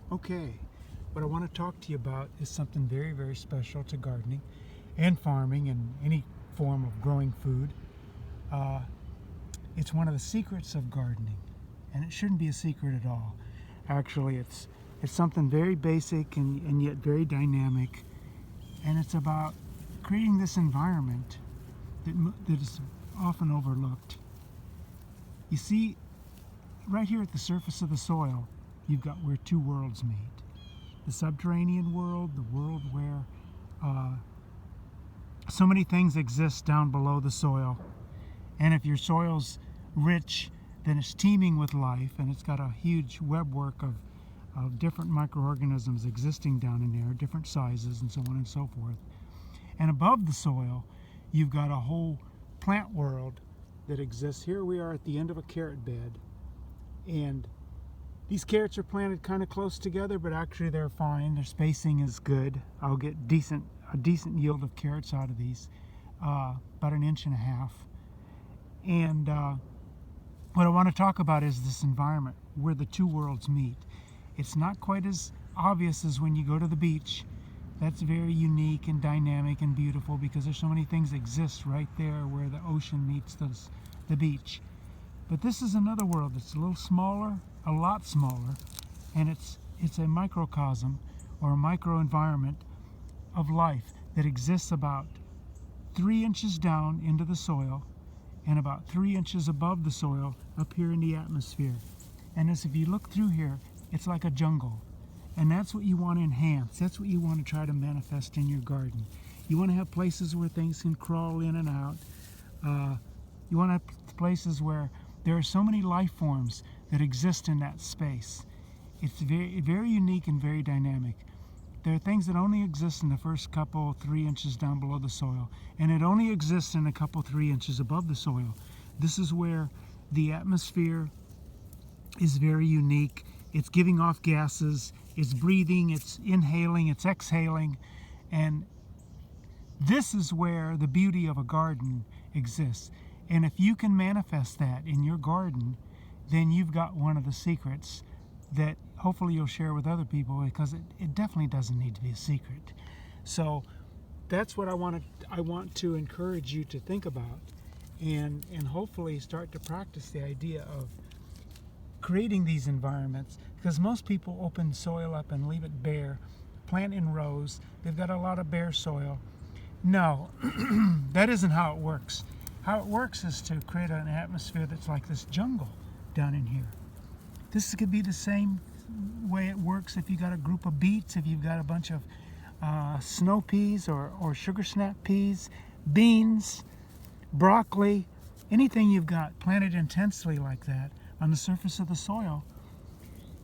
Okay, what I want to talk to you about is something very, very special to gardening and farming and any form of growing food. Uh, it's one of the secrets of gardening, and it shouldn't be a secret at all. Actually, it's something very basic and yet very dynamic, and it's about creating this environment that is often overlooked. You see, right here at the surface of the soil, you've got where two worlds meet. The subterranean world, the world where so many things exist down below the soil. And if your soil's rich, then it's teeming with life, and it's got a huge webwork of different microorganisms existing down in there, different sizes and so on and so forth. And above the soil, you've got a whole plant world that exists. Here we are at the end of a carrot bed, and these carrots are planted kind of close together, but actually they're fine. Their spacing is good. I'll get a decent yield of carrots out of these, about 1.5 inches. And what I want to talk about is this environment where the two worlds meet. It's not quite as obvious as when you go to the beach. That's very unique and dynamic and beautiful because there's so many things exist right there where the ocean meets the beach. But this is another world that's a little smaller, a lot smaller, and it's a microcosm or a microenvironment of life that exists about 3 inches down into the soil and about 3 inches above the soil up here in the atmosphere. And as if you look through here, it's like a jungle. And that's what you want to enhance. That's what you want to try to manifest in your garden. You want to have places where things can crawl in and out. You want to have places where there are so many life forms that exist in that space. It's very, very unique and very dynamic. There are things that only exist in the first couple, 3 inches down below the soil, and it only exists in a couple, 3 inches above the soil. This is where the atmosphere is very unique. It's giving off gases, it's breathing, it's inhaling, it's exhaling, and this is where the beauty of a garden exists. And if you can manifest that in your garden, then you've got one of the secrets that hopefully you'll share with other people, because it definitely doesn't need to be a secret. So that's what I want to encourage you to think about and hopefully start to practice the idea of creating these environments, because most people open soil up and leave it bare, plant in rows. They've got a lot of bare soil. No, that isn't how it works. How it works is to create an atmosphere that's like this jungle down in here. This could be the same way it works if you got a group of beets, if you've got a bunch of snow peas or sugar snap peas, beans, broccoli, anything you've got planted intensely like that on the surface of the soil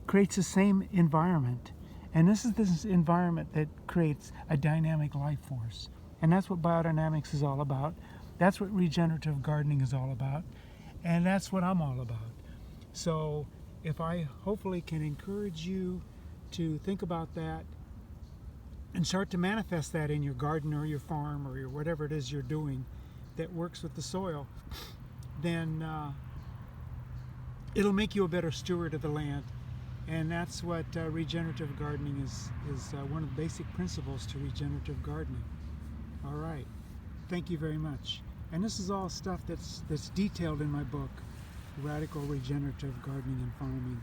creates the same environment. And this is this environment that creates a dynamic life force. And that's what biodynamics is all about. That's what regenerative gardening is all about. And that's what I'm all about. So if I hopefully can encourage you to think about that and start to manifest that in your garden or your farm or whatever it is you're doing that works with the soil, then it'll make you a better steward of the land. And that's what regenerative gardening is one of the basic principles to regenerative gardening. All right, thank you very much. And this is all stuff that's detailed in my book, Radical Regenerative Gardening and Farming.